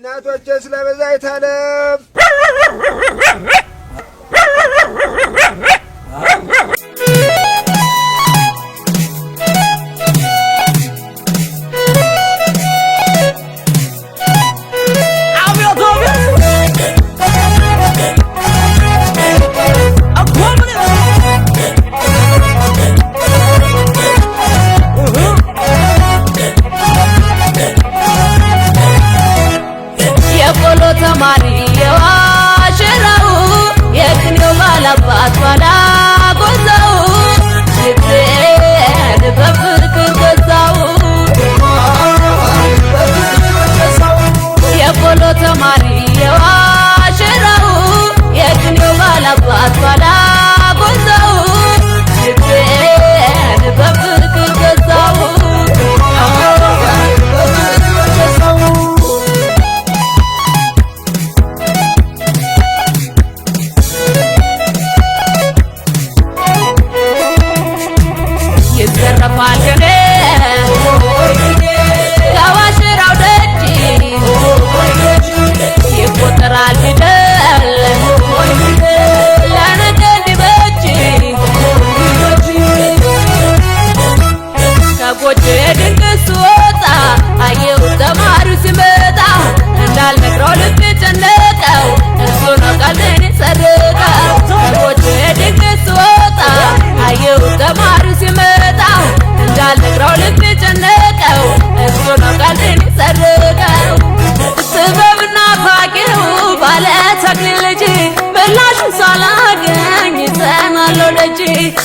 እናቶቼ ስለበዛይት ዓለም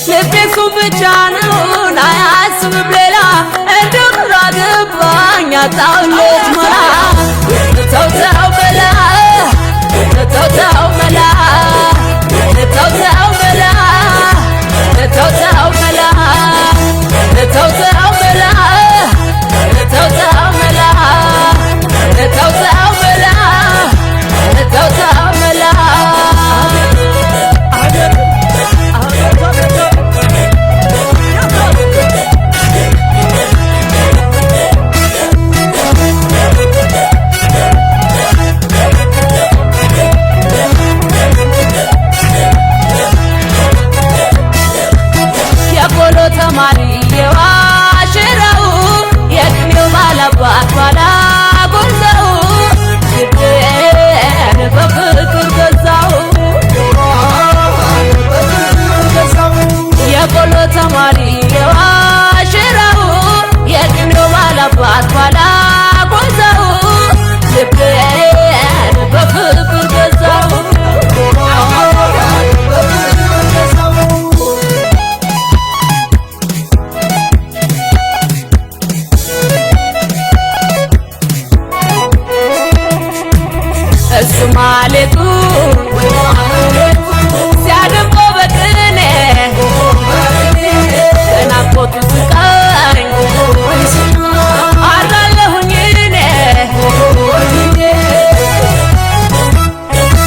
ልቤሱ ብቻ ነው አያስብም ሌላ እንደው ግራ ገባኝ አጣሁለት መላ ተው ተው በላ ተው ተው በላ ተው ተው በላ ተው ተው በላ ተው ተው በላ ተው ተው በላ ተው ተው በላ ተው ተው በላ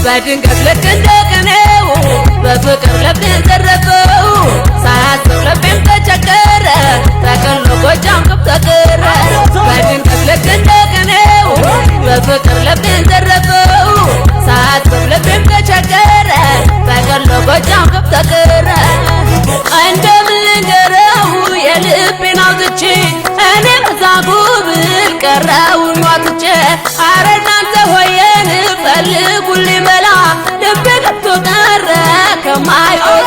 በድንገት ልክ እንደቀነው በፍቅር ልቤን ዘረፈው ሳያስብ ልቤም ተቸገረ ተቀሎ ጎጃም ግብ ተቀረ በድንገት ልክ እንደቀነው በፍቅር ልቤን ዘረፈው ሳያስብ ልቤም ተቸገረ ተቀሎ ጎጃም ግብ ተቀረ እንደምን ልንገረው የልቤን አውጥቼ እኔ መዛጉብል ቀረውኝ ዋጥቼ አረ እናንተ ሆየን ፈልጉልኝ መላ ልቤ ገብቶ ቀረ ከማይሆን